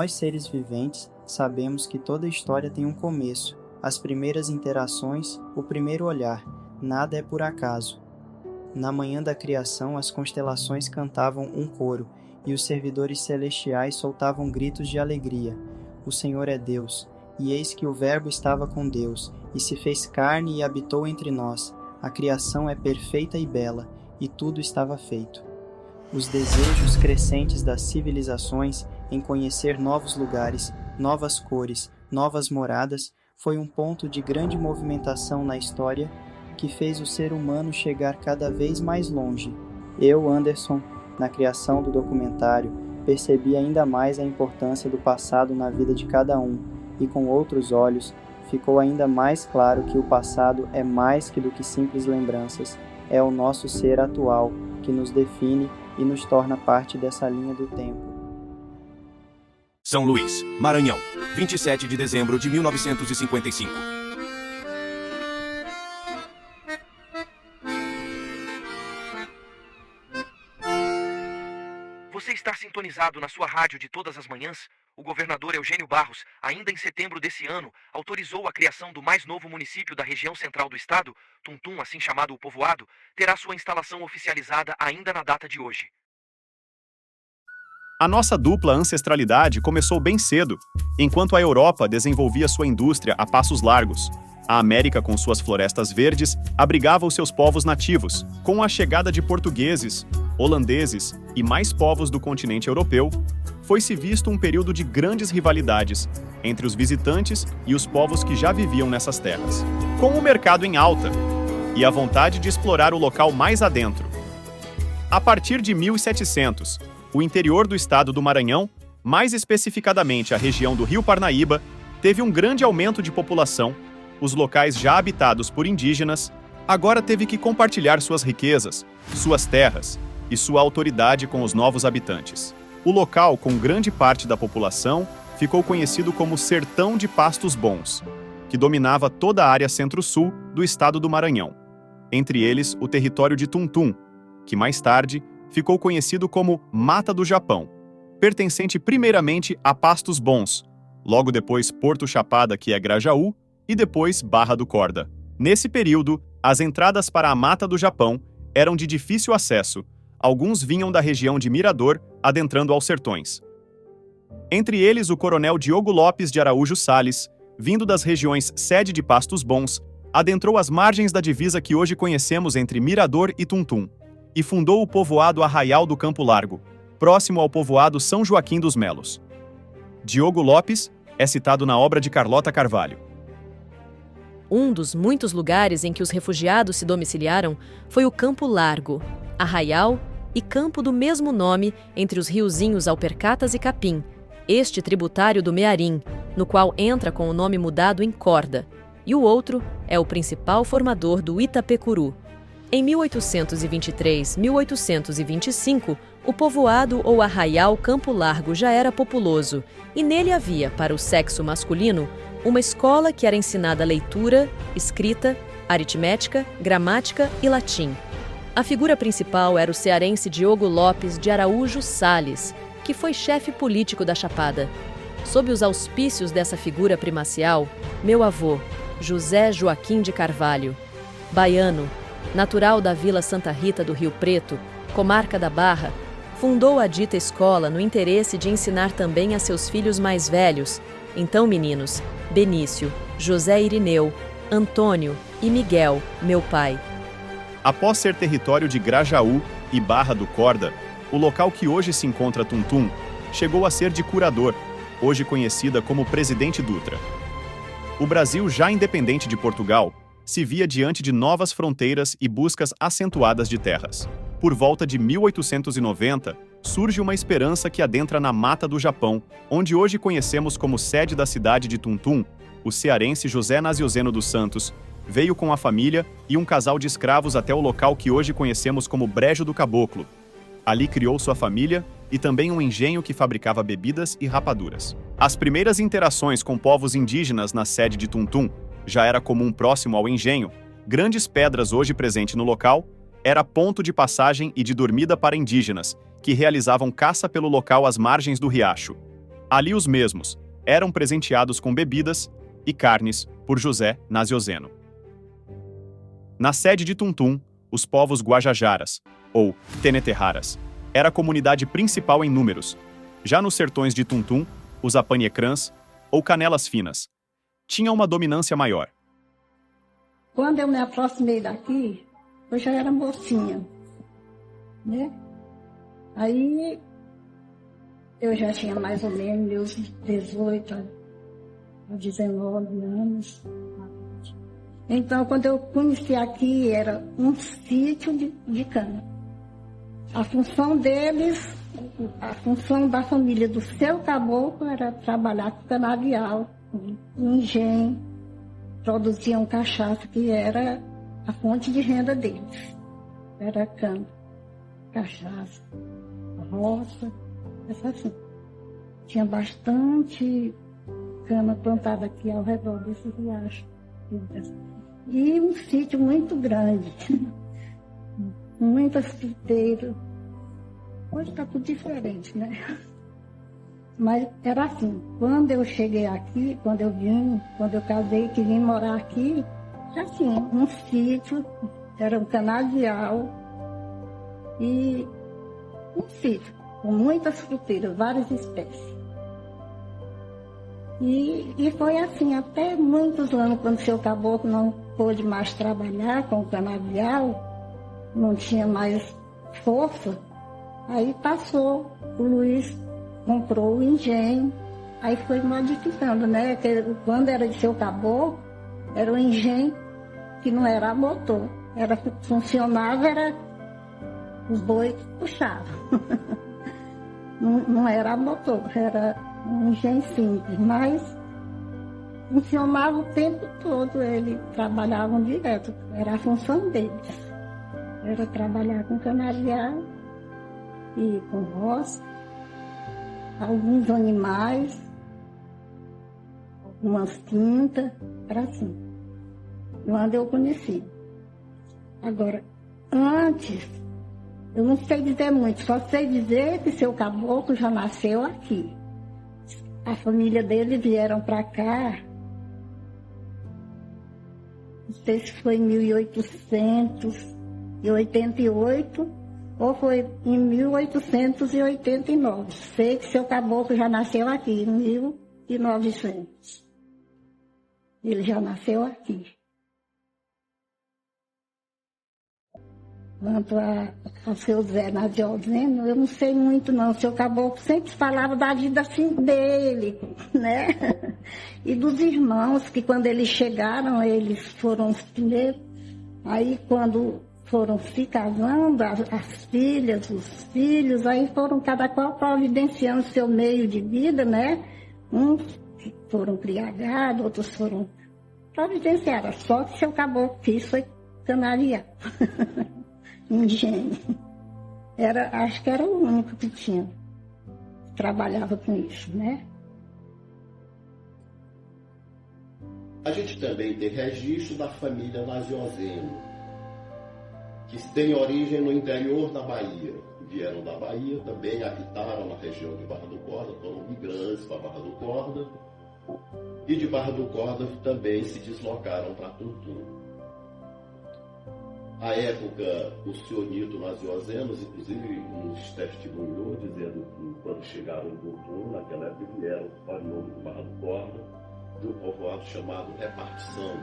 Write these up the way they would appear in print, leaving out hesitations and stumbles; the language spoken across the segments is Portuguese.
Nós, seres viventes, sabemos que toda história tem um começo, as primeiras interações, o primeiro olhar, nada é por acaso. Na manhã da criação, as constelações cantavam um coro, e os servidores celestiais soltavam gritos de alegria. O Senhor é Deus, e eis que o Verbo estava com Deus, e se fez carne e habitou entre nós. A criação é perfeita e bela, e tudo estava feito. Os desejos crescentes das civilizações em conhecer novos lugares, novas cores, novas moradas, foi um ponto de grande movimentação na história que fez o ser humano chegar cada vez mais longe. Eu, Anderson, na criação do documentário, percebi ainda mais a importância do passado na vida de cada um, e com outros olhos, ficou ainda mais claro que o passado é mais que do que simples lembranças, é o nosso ser atual, que nos define e nos torna parte dessa linha do tempo. São Luís, Maranhão, 27 de dezembro de 1955. Você está sintonizado na sua rádio de todas as manhãs? O governador Eugênio Barros, ainda em setembro desse ano, autorizou a criação do mais novo município da região central do estado, Tuntum, assim chamado o povoado, terá sua instalação oficializada ainda na data de hoje. A nossa dupla ancestralidade começou bem cedo, enquanto a Europa desenvolvia sua indústria a passos largos. A América, com suas florestas verdes, abrigava os seus povos nativos. Com a chegada de portugueses, holandeses e mais povos do continente europeu, foi-se visto um período de grandes rivalidades entre os visitantes e os povos que já viviam nessas terras. Com o mercado em alta e a vontade de explorar o local mais adentro. A partir de 1700, o interior do estado do Maranhão, mais especificadamente a região do Rio Parnaíba, teve um grande aumento de população. Os locais já habitados por indígenas agora teve que compartilhar suas riquezas, suas terras e sua autoridade com os novos habitantes. O local, com grande parte da população, ficou conhecido como Sertão de Pastos Bons, que dominava toda a área centro-sul do estado do Maranhão. Entre eles, o território de Tuntum, que mais tarde ficou conhecido como Mata do Japão, pertencente primeiramente a Pastos Bons, logo depois Porto Chapada, que é Grajaú, e depois Barra do Corda. Nesse período, as entradas para a Mata do Japão eram de difícil acesso. Alguns vinham da região de Mirador, adentrando aos sertões. Entre eles, o coronel Diogo Lopes de Araújo Salles, vindo das regiões sede de Pastos Bons, adentrou as margens da divisa que hoje conhecemos entre Mirador e Tuntum, e fundou o povoado Arraial do Campo Largo, próximo ao povoado São Joaquim dos Melos. Diogo Lopes é citado na obra de Carlota Carvalho. Um dos muitos lugares em que os refugiados se domiciliaram foi o Campo Largo, Arraial e campo do mesmo nome entre os riozinhos Alpercatas e Capim, este tributário do Mearim, no qual entra com o nome mudado em Corda, e o outro é o principal formador do Itapecuru. Em 1823-1825, o povoado ou arraial Campo Largo já era populoso, e nele havia, para o sexo masculino, uma escola que era ensinada leitura, escrita, aritmética, gramática e latim. A figura principal era o cearense Diogo Lopes de Araújo Salles, que foi chefe político da Chapada. Sob os auspícios dessa figura primacial, meu avô, José Joaquim de Carvalho, baiano, natural da Vila Santa Rita do Rio Preto, comarca da Barra, fundou a dita escola no interesse de ensinar também a seus filhos mais velhos, então meninos, Benício, José Irineu, Antônio e Miguel, meu pai. Após ser território de Grajaú e Barra do Corda, o local que hoje se encontra Tuntum chegou a ser de Curador, hoje conhecida como Presidente Dutra. O Brasil, já independente de Portugal, se via diante de novas fronteiras e buscas acentuadas de terras. Por volta de 1890, surge uma esperança que adentra na mata do Japão, onde hoje conhecemos como sede da cidade de Tuntum. O cearense José Nasiozeno dos Santos veio com a família e um casal de escravos até o local que hoje conhecemos como Brejo do Caboclo. Ali criou sua família e também um engenho que fabricava bebidas e rapaduras. As primeiras interações com povos indígenas na sede de Tuntum já era comum próximo ao engenho. Grandes pedras hoje presentes no local era ponto de passagem e de dormida para indígenas, que realizavam caça pelo local às margens do riacho. Ali os mesmos eram presenteados com bebidas e carnes por José Nasiozeno. Na sede de Tuntum, os povos Guajajaras, ou Teneterraras, era a comunidade principal em números. Já nos sertões de Tuntum, os Apanhecrãs, ou Canelas Finas, tinham uma dominância maior. Quando eu me aproximei daqui, eu já era mocinha, né? Aí eu já tinha mais ou menos meus 18 a 19 anos. Então, quando eu conheci aqui, era um sítio de cana. A função deles, a função da família do seu caboclo era trabalhar com canavial, com engenho, produziam cachaça, que era a fonte de renda deles. Era cana, cachaça, roça, essa assim. Tinha bastante cana plantada aqui ao redor desse riacho. E um sítio muito grande, muitas fruteiras. Hoje está tudo diferente, né? Mas era assim, quando eu cheguei aqui, quando eu casei, que vim morar aqui, era assim, um sítio, era um canavial e um sítio com muitas fruteiras, várias espécies. E foi assim, até muitos anos, quando o seu caboclo não pôde mais trabalhar com o canavial, não tinha mais força, aí passou, o Luiz comprou o engenho, aí foi modificando, né? Quando era de seu caboclo, era um engenho que não era a motor, funcionava, era os bois que puxavam. Não era a motor, era um engenho simples, mas funcionava o tempo todo, eles trabalhavam direto, era a função deles. Era trabalhar com canavial e com roça, alguns animais, algumas tintas, era assim, quando eu conheci. Agora, antes, eu não sei dizer muito, só sei dizer que seu caboclo já nasceu aqui. A família dele vieram para cá, não sei se foi em 1888 ou foi em 1889. Sei que seu caboclo já nasceu aqui, em 1900. Ele já nasceu aqui. Quanto ao seu Zé Nasiozeno, eu não sei muito não. O seu caboclo sempre falava da vida assim dele, né? E dos irmãos, que quando eles chegaram, eles foram os primeiros. Aí quando foram se casando, as filhas, os filhos, aí foram cada qual providenciando seu meio de vida, né? Uns foram criar gado, outros foram providenciar. Só que seu caboclo quis foi canavial. Engenho. Acho que era o único que tinha. Trabalhava com isso, né? A gente também tem registro da família Nasiozeno, que tem origem no interior da Bahia. Vieram da Bahia, também habitaram na região de Barra do Corda, foram migrantes para Barra do Corda, e de Barra do Corda também se deslocaram para Tuntum. À época, o senhor Nito Nasiozeno, inclusive, nos testemunhou, dizendo que quando chegaram em Tuntum, naquela época vieram oriundos de Barra do Corda, de um povoado chamado Repartição.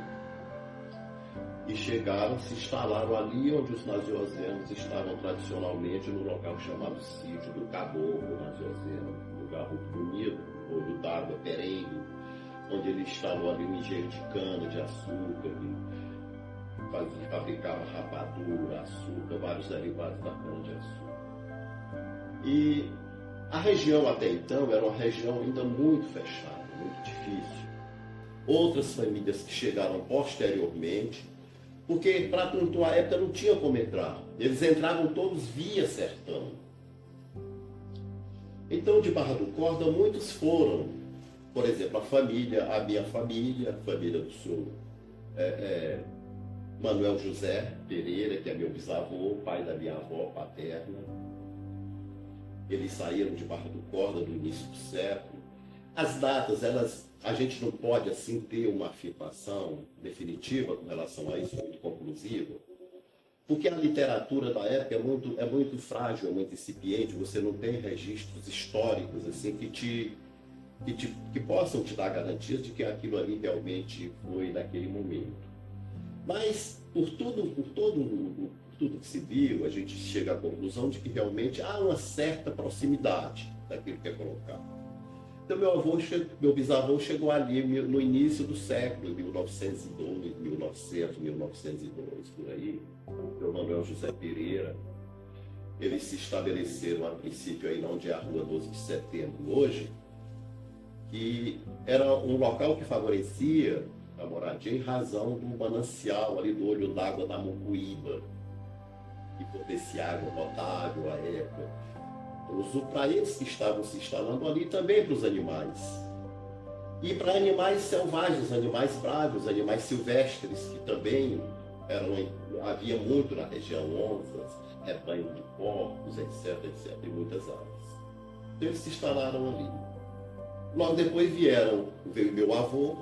E chegaram, se instalaram ali onde os Nasiózenos estavam tradicionalmente, no local chamado Sítio do Caboclo Nasiozeno, um lugar muito bonito, olho d'água perene, onde ele instalou ali um engenho de cana, de açúcar, fabricava rapadura, açúcar, vários derivados da cana de açúcar. E a região até então era uma região ainda muito fechada, muito difícil. Outras famílias que chegaram posteriormente, porque para Tuntum à época não tinha como entrar. Eles entravam todos via sertão. Então, de Barra do Corda, muitos foram. Por exemplo, a minha família, a família do senhor Manuel José Pereira, que é meu bisavô, pai da minha avó paterna. Eles saíram de Barra do Corda no início do século. As datas, a gente não pode assim ter uma afirmação definitiva com relação a isso, muito conclusiva, porque a literatura da época é muito frágil, é muito incipiente, você não tem registros históricos assim que possam te dar garantias de que aquilo ali realmente foi naquele momento. Mas por tudo que se viu, a gente chega à conclusão de que realmente há uma certa proximidade daquilo que é colocado. Então meu bisavô chegou ali no início do século, 1902, 1902, por aí, o Manuel José Pereira. Eles se estabeleceram a princípio aí onde é a Rua 12 de Setembro hoje, que era um local que favorecia a moradia em razão do manancial ali do olho d'água da Mucuíba, que fornecia água potável à época. Para eles que estavam se instalando ali, também para os animais. E para animais selvagens, animais bravos, animais silvestres, que também havia muito na região, onças, rebanho de porcos, etc, e muitas aves. Então eles se instalaram ali. Logo depois veio meu avô,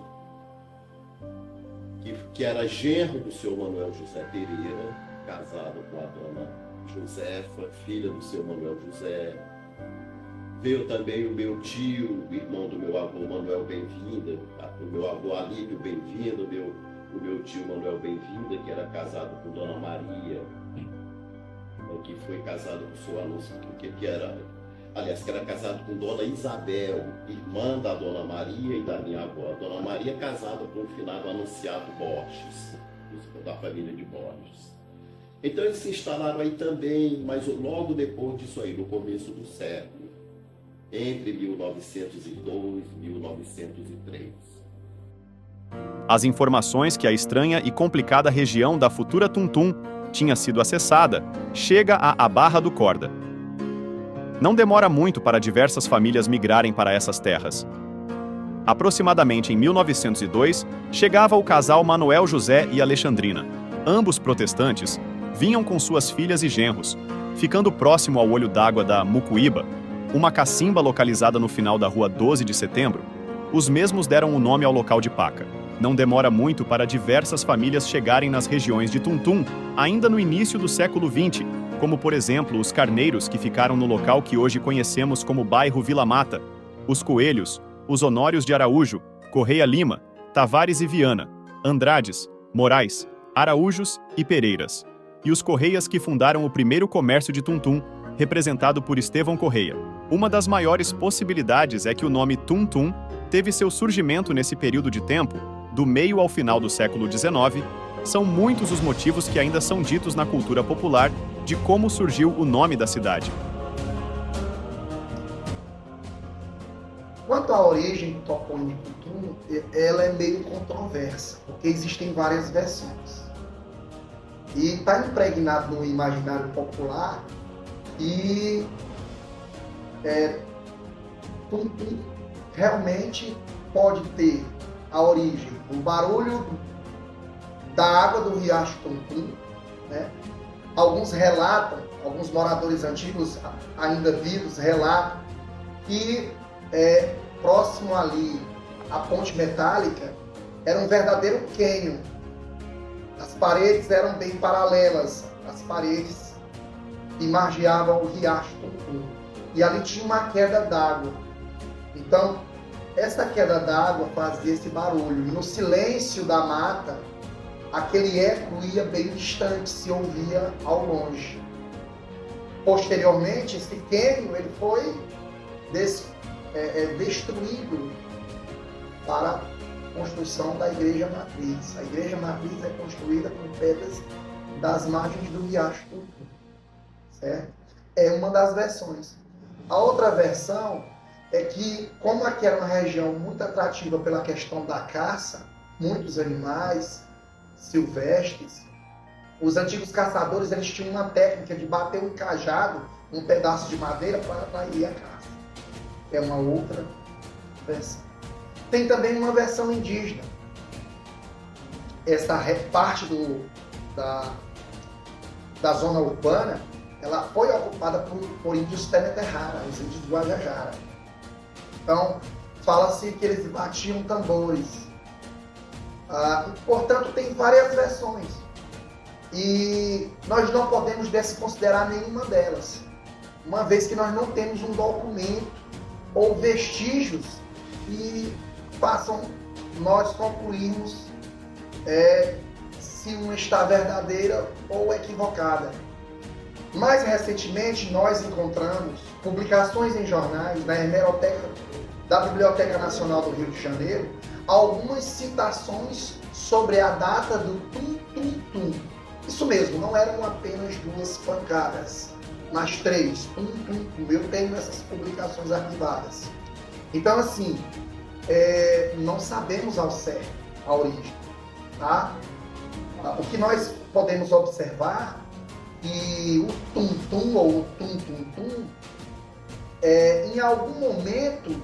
que era genro do senhor Manuel José Pereira, casado com a dona Josefa, filha do seu Manuel José. Veio também o meu tio, o irmão do meu avô Manuel Bem-vinda, o meu avô Alípio Bem-vinda, o meu tio Manuel Bem-vinda, que era casado com Dona Maria, que foi casado com o senhor Anúncio, que era casado com Dona Isabel, irmã da Dona Maria e da minha avó. A Dona Maria casada com o finado Anunciado Borges, da família de Borges. Então eles se instalaram aí também, mas logo depois disso aí, no começo do século, entre 1902 e 1903. As informações que a estranha e complicada região da futura Tuntum tinha sido acessada chega a Barra do Corda. Não demora muito para diversas famílias migrarem para essas terras. Aproximadamente em 1902, chegava o casal Manuel José e Alexandrina, ambos protestantes, vinham com suas filhas e genros, ficando próximo ao olho d'água da Mucuíba, uma cacimba localizada no final da Rua 12 de Setembro. Os mesmos deram o nome ao local de Paca. Não demora muito para diversas famílias chegarem nas regiões de Tuntum, ainda no início do século XX, como por exemplo os Carneiros, que ficaram no local que hoje conhecemos como bairro Vila Mata, os Coelhos, os Honórios de Araújo, Correia Lima, Tavares e Viana, Andrades, Moraes, Araújos e Pereiras. E os Correias que fundaram o primeiro comércio de Tuntum, representado por Estevão Correia. Uma das maiores possibilidades é que o nome Tuntum teve seu surgimento nesse período de tempo, do meio ao final do século XIX. São muitos os motivos que ainda são ditos na cultura popular de como surgiu o nome da cidade. Quanto à origem do topônimo Tuntum, ela é meio controversa, porque existem várias versões. E está impregnado no imaginário popular e Tuntum realmente pode ter a origem do barulho da água do riacho Tuntum, né? Alguns moradores antigos ainda vivos relatam que próximo ali à ponte metálica era um verdadeiro cânion. As paredes eram bem paralelas, as paredes que margeavam o riacho Tuntum. E ali tinha uma queda d'água. Então, essa queda d'água fazia esse barulho. E no silêncio da mata, aquele eco ia bem distante, se ouvia ao longe. Posteriormente, esse cânion ele foi destruído para a construção da Igreja Matriz. A Igreja Matriz é construída com pedras das margens do riacho Tuntum, certo? É uma das versões. A outra versão é que, como aqui era uma região muito atrativa pela questão da caça, muitos animais silvestres, os antigos caçadores eles tinham uma técnica de bater um cajado, um pedaço de madeira para atrair a caça. É uma outra versão. Tem também uma versão indígena. Essa parte da zona urbana, ela foi ocupada por índios Temeterrara, os índios Guajajara. Então, fala-se que eles batiam tambores. Portanto, tem várias versões. E nós não podemos desconsiderar nenhuma delas, uma vez que nós não temos um documento ou vestígios que façam nós concluirmos se uma está verdadeira ou equivocada. Mais recentemente, nós encontramos publicações em jornais, na hemeroteca da Biblioteca Nacional do Rio de Janeiro, algumas citações sobre a data do tum-tum-tum. Isso mesmo, não eram apenas 2 pancadas, mas 3. Tum-tum-tum. Eu tenho essas publicações arquivadas. Então, assim, não sabemos ao certo a origem. Tá? O que nós podemos observar que o tum-tum ou o tum-tum-tum, em algum momento,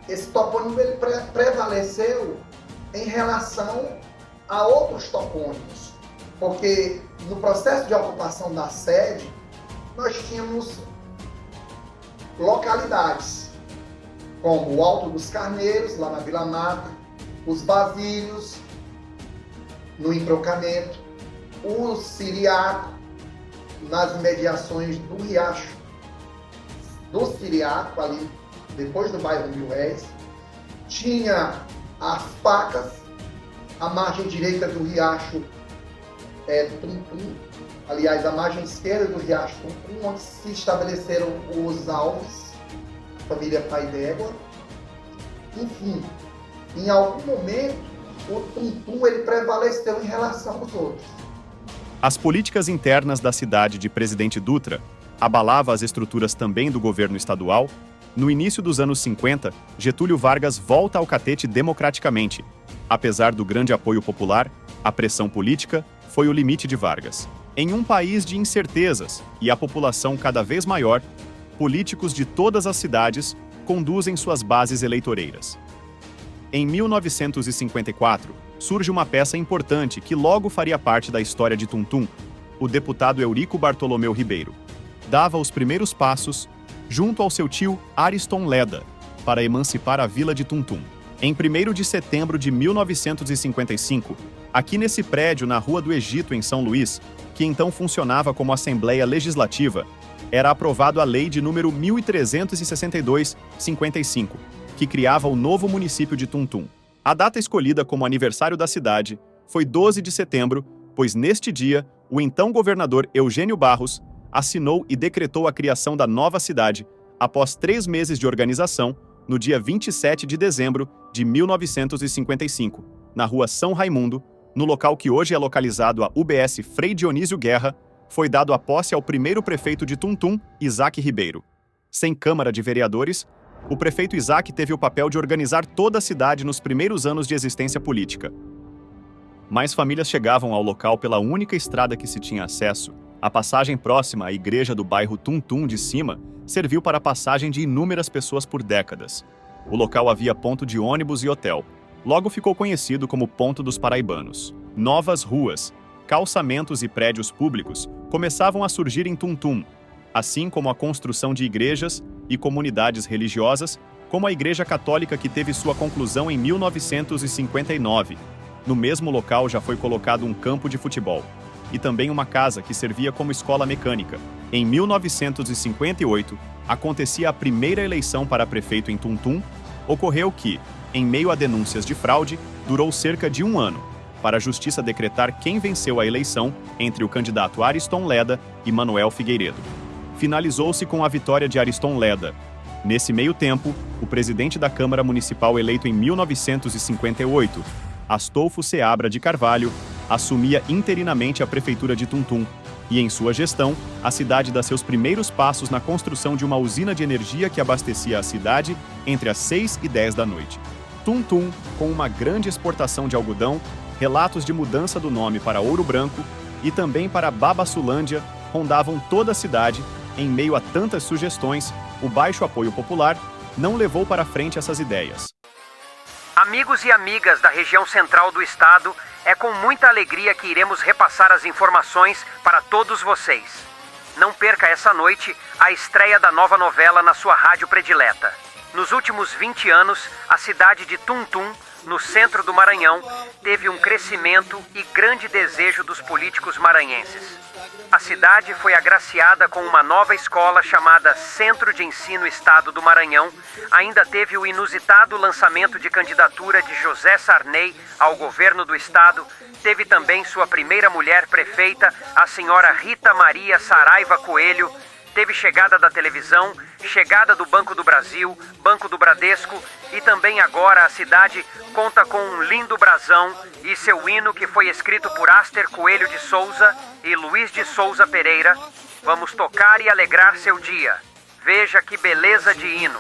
esse topônimo ele prevaleceu em relação a outros topônimos, porque no processo de ocupação da sede, nós tínhamos localidades, como o Alto dos Carneiros, lá na Vila Mata, os Basílios, no entroncamento, o Siriaco, nas imediações do Riacho do Siriaco, ali depois do bairro Mil Réis, tinha as Pacas, a margem direita do Riacho Tum-Tum, aliás, a margem esquerda do Riacho Tum-Tum, onde se estabeleceram os Alves, a família Pai d'Égua. Enfim, em algum momento, o Tum-Tum ele prevaleceu em relação aos outros. As políticas internas da cidade de Presidente Dutra abalavam as estruturas também do governo estadual. No início dos anos 50, Getúlio Vargas volta ao catete democraticamente. Apesar do grande apoio popular, a pressão política foi o limite de Vargas. Em um país de incertezas e a população cada vez maior, políticos de todas as cidades conduzem suas bases eleitoreiras. Em 1954, surge uma peça importante que logo faria parte da história de Tum-Tum, o deputado Eurico Bartolomeu Ribeiro. Dava os primeiros passos, junto ao seu tio Ariston Leda, para emancipar a vila de Tum-Tum. Em 1º de setembro de 1955, aqui nesse prédio na Rua do Egito, em São Luís, que então funcionava como Assembleia Legislativa, era aprovado a Lei de número 1362/55, que criava o novo município de Tum-Tum. A data escolhida como aniversário da cidade foi 12 de setembro, pois neste dia, o então governador Eugênio Barros assinou e decretou a criação da nova cidade, após 3 meses de organização, no dia 27 de dezembro de 1955, na Rua São Raimundo, no local que hoje é localizado a UBS Frei Dionísio Guerra, foi dado a posse ao primeiro prefeito de Tum-Tum, Isaac Ribeiro. Sem Câmara de Vereadores, o prefeito Isaac teve o papel de organizar toda a cidade nos primeiros anos de existência política. Mais famílias chegavam ao local pela única estrada que se tinha acesso. A passagem próxima à igreja do bairro Tum-Tum de Cima serviu para a passagem de inúmeras pessoas por décadas. O local havia ponto de ônibus e hotel. Logo ficou conhecido como Ponto dos Paraibanos. Novas ruas, calçamentos e prédios públicos começavam a surgir em Tum-Tum, assim como a construção de igrejas e comunidades religiosas, como a Igreja Católica que teve sua conclusão em 1959. No mesmo local já foi colocado um campo de futebol e também uma casa que servia como escola mecânica. Em 1958, acontecia a primeira eleição para prefeito em Tum-Tum. Ocorreu que, em meio a denúncias de fraude, durou cerca de 1 ano, para a Justiça decretar quem venceu a eleição entre o candidato Ariston Leda e Manuel Figueiredo. Finalizou-se com a vitória de Ariston Leda. Nesse meio tempo, o presidente da Câmara Municipal eleito em 1958, Astolfo Seabra de Carvalho, assumia interinamente a prefeitura de Tum-Tum. E em sua gestão, a cidade dá seus primeiros passos na construção de uma usina de energia que abastecia a cidade entre as 6 e 10 da noite. Tum-Tum, com uma grande exportação de algodão, relatos de mudança do nome para Ouro Branco e também para Babassulândia rondavam toda a cidade. Em meio a tantas sugestões, o baixo apoio popular não levou para frente essas ideias. Amigos e amigas da região central do estado, é com muita alegria que iremos repassar as informações para todos vocês. Não perca essa noite a estreia da nova novela na sua rádio predileta. Nos últimos 20 anos, a cidade de Tum-Tum, no centro do Maranhão, teve um crescimento e grande desejo dos políticos maranhenses. A cidade foi agraciada com uma nova escola chamada Centro de Ensino Estado do Maranhão, ainda teve o inusitado lançamento de candidatura de José Sarney ao governo do estado, teve também sua primeira mulher prefeita, a senhora Rita Maria Saraiva Coelho, teve chegada da televisão, chegada do Banco do Brasil, Banco do Bradesco e também agora a cidade conta com um lindo brasão e seu hino que foi escrito por Aster Coelho de Souza e Luiz de Souza Pereira. Vamos tocar e alegrar seu dia. Veja que beleza de hino.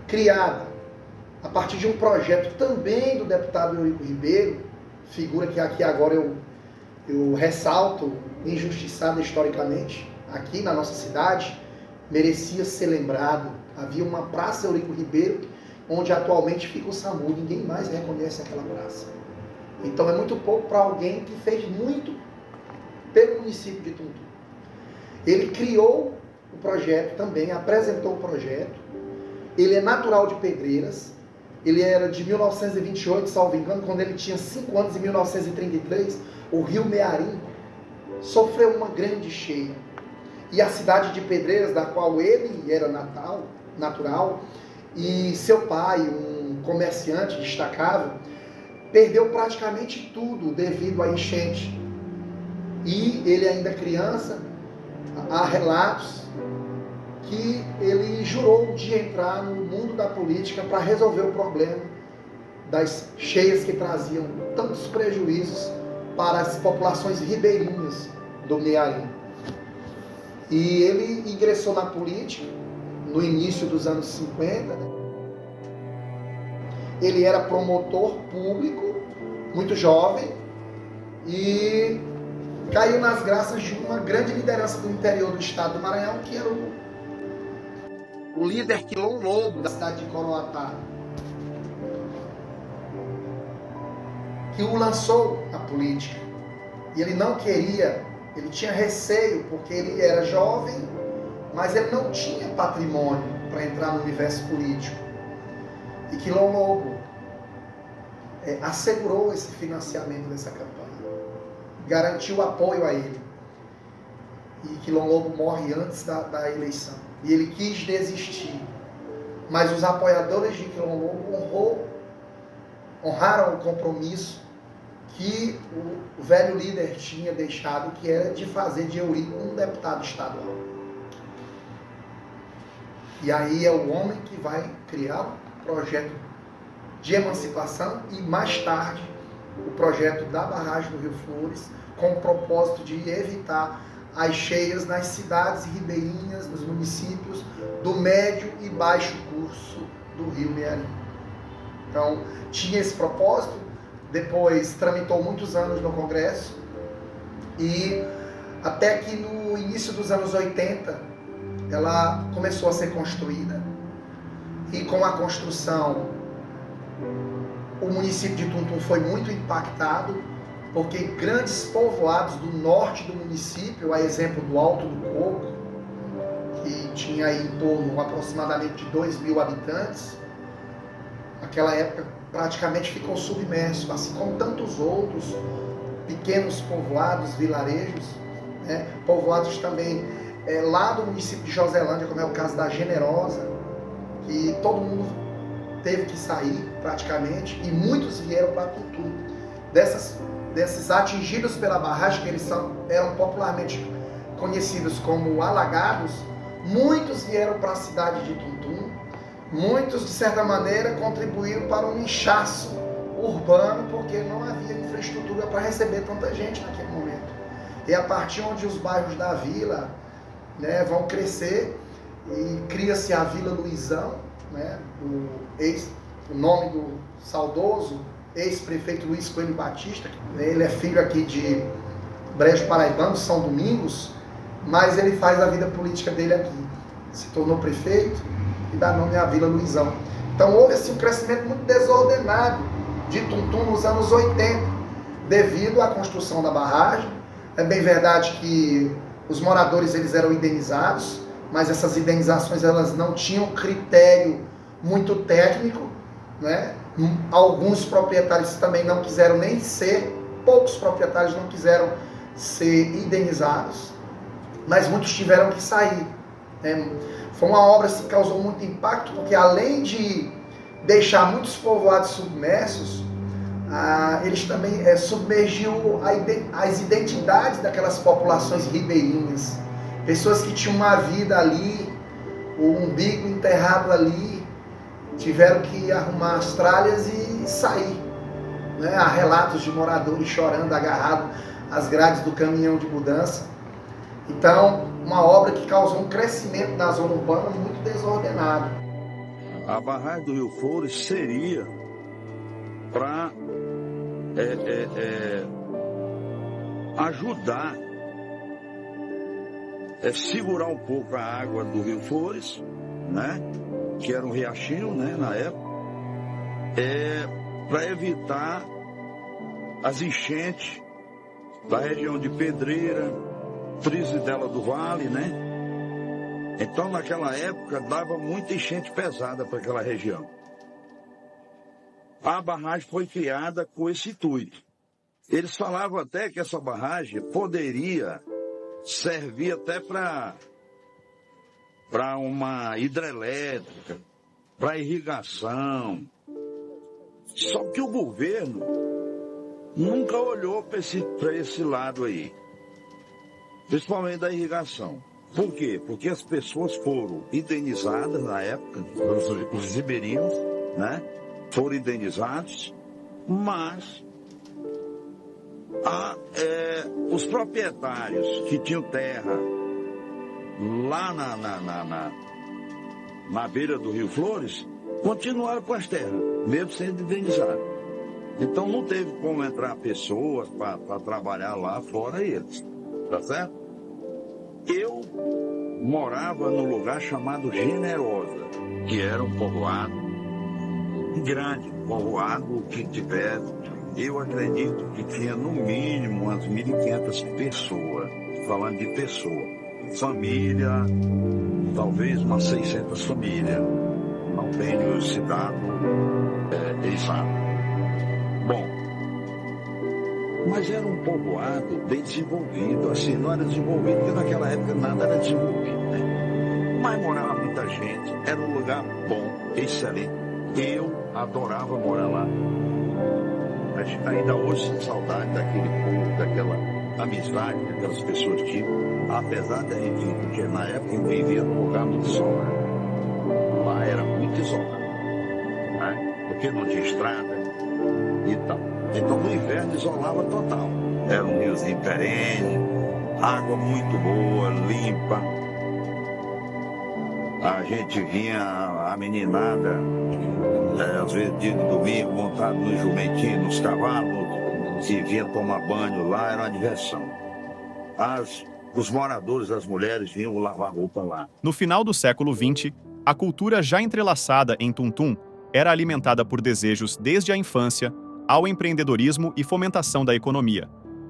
Criada a partir de um projeto também do deputado Eurico Ribeiro, figura que aqui agora eu ressalto, injustiçada historicamente, aqui na nossa cidade, merecia ser lembrado. Havia uma praça Eurico Ribeiro, onde atualmente fica o SAMU, ninguém mais reconhece aquela praça. Então é muito pouco para alguém que fez muito pelo município de Tum-Tum. Ele criou o projeto também, apresentou o projeto, ele é natural de Pedreiras. Ele era de 1928, salvo engano, quando ele tinha 5 anos, em 1933, o rio Mearim sofreu uma grande cheia. E a cidade de Pedreiras, da qual ele era natural, e seu pai, um comerciante destacável, perdeu praticamente tudo devido à enchente. E ele ainda criança, há relatos que ele jurou de entrar no mundo da política para resolver o problema das cheias que traziam tantos prejuízos para as populações ribeirinhas do Mearim. E ele ingressou na política no início dos anos 50. Ele era promotor público, muito jovem, e caiu nas graças de uma grande liderança do interior do estado do Maranhão, que era o líder Quilom Lobo, da cidade de Coroatá, que o lançou à política. E ele não queria, ele tinha receio, porque ele era jovem, mas ele não tinha patrimônio para entrar no universo político. E Quilom Lobo assegurou esse financiamento dessa campanha, garantiu apoio a ele. E Quilom Lobo morre antes da eleição. E ele quis desistir. Mas os apoiadores de Quilom Lobo honraram o compromisso que o velho líder tinha deixado, que era de fazer de Eurico um deputado estadual. E aí é o homem que vai criar o projeto de emancipação e, mais tarde, o projeto da barragem do Rio Flores, com o propósito de evitar as cheias nas cidades ribeirinhas, nos municípios do médio e baixo curso do Rio Mearim. Então, tinha esse propósito, depois tramitou muitos anos no Congresso, e até que no início dos anos 80, ela começou a ser construída, e com a construção, o município de Tum-Tum foi muito impactado, porque grandes povoados do norte do município, a exemplo do Alto do Coco, que tinha aí em torno aproximadamente de 2.000 habitantes, naquela época praticamente ficou submerso, assim como tantos outros pequenos povoados, vilarejos, né? Povoados também lá do município de Joselândia, como é o caso da Generosa, que todo mundo teve que sair praticamente, e muitos vieram para Tum-Tum. Desses atingidos pela barragem, que eles eram popularmente conhecidos como alagados, muitos vieram para a cidade de Tum-Tum, muitos, de certa maneira, contribuíram para um inchaço urbano, porque não havia infraestrutura para receber tanta gente naquele momento. E a partir onde os bairros da vila, né, vão crescer e cria-se a Vila Luizão, né, o nome do saudoso ex-prefeito Luiz Coelho Batista. Ele é filho aqui de Brejo Paraibano, São Domingos, mas ele faz a vida política dele aqui. Se tornou prefeito e dá nome à Vila Luizão. Então houve assim, um crescimento muito desordenado de Tuntum nos anos 80, devido à construção da barragem. É bem verdade que os moradores eles eram indenizados, mas essas indenizações elas não tinham critério muito técnico, né? Alguns proprietários também não quiseram nem ser, poucos proprietários não quiseram ser indenizados, mas muitos tiveram que sair. Foi uma obra que causou muito impacto, porque além de deixar muitos povoados submersos, eles também submergiu as identidades daquelas populações ribeirinhas. Pessoas que tinham uma vida ali, o umbigo enterrado ali, tiveram que arrumar as tralhas e sair. Né? Há relatos de moradores chorando, agarrados às grades do caminhão de mudança. Então, uma obra que causou um crescimento na zona urbana muito desordenado. A barragem do Rio Flores seria para ajudar, segurar um pouco a água do Rio Flores, né? Que era um riachinho, né, na época, para evitar as enchentes da região de Pedreira, Trizidela do Vale, né? Então, naquela época, dava muita enchente pesada para aquela região. A barragem foi criada com esse intuito. Eles falavam até que essa barragem poderia servir até para uma hidrelétrica, para irrigação. Só que o governo nunca olhou para esse lado aí, principalmente da irrigação. Por quê? Porque as pessoas foram indenizadas na época, os ribeirinhos, né? Foram indenizados, mas os proprietários que tinham terra lá na beira do Rio Flores continuaram com as terras, mesmo sendo indenizados. Então não teve como entrar pessoas para trabalhar lá fora eles, tá certo? Eu morava num lugar chamado Generosa, que era um povoado grande, um povoado que tivesse, eu acredito que tinha no mínimo umas 1.500 pessoas, falando de pessoa, família, talvez umas 600 famílias, não tenho esse dado exato. Bom, mas era um povoado bem desenvolvido, assim, não era desenvolvido porque naquela época nada era desenvolvido, né? Mas morava muita gente, era um lugar bom, excelente. Eu adorava morar lá. A gente ainda hoje sente saudade daquele povo, daquela amizade, daquelas pessoas que, apesar da gente, porque na época eu vivia num lugar muito isolado. Lá era muito isolado, né? Porque não tinha estrada e tal. Então no inverno isolava total. Era um riozinho perene, água muito boa, limpa. A gente vinha, a meninada, às vezes dia de domingo, montado no jumentinho, nos cavalos, e vinha tomar banho lá, era uma diversão. Os moradores, as mulheres, vinham lavar roupa lá. No final do século XX, a cultura já entrelaçada em Tuntum era alimentada por desejos desde a infância ao empreendedorismo e fomentação da economia.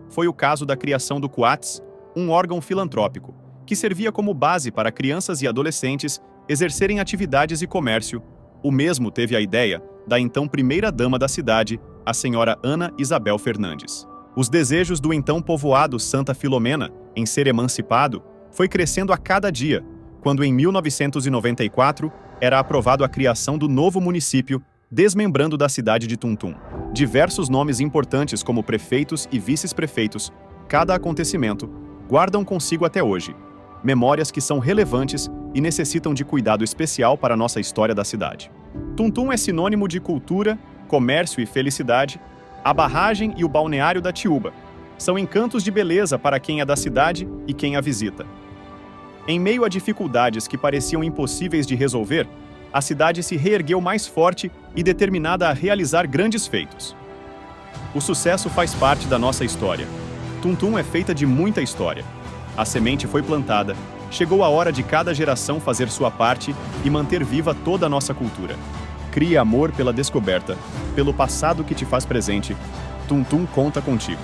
Foi o caso da criação do Coats, um órgão filantrópico, que servia como base para crianças e adolescentes exercerem atividades e comércio. O mesmo teve a ideia da então primeira-dama da cidade, a senhora Ana Isabel Fernandes. Os desejos do então povoado Santa Filomena em ser emancipado foi crescendo a cada dia, quando em 1994 era aprovado a criação do novo município, desmembrando da cidade de Tuntum. Diversos nomes importantes como prefeitos e vice-prefeitos, cada acontecimento, guardam consigo até hoje memórias que são relevantes e necessitam de cuidado especial para a nossa história da cidade. Tuntum é sinônimo de cultura, comércio e felicidade, a barragem e o balneário da Tiúba são encantos de beleza para quem é da cidade e quem a visita. Em meio a dificuldades que pareciam impossíveis de resolver, a cidade se reergueu mais forte e determinada a realizar grandes feitos. O sucesso faz parte da nossa história. Tuntum é feita de muita história. A semente foi plantada, chegou a hora de cada geração fazer sua parte e manter viva toda a nossa cultura. Crie amor pela descoberta, pelo passado que te faz presente. Tuntum conta contigo.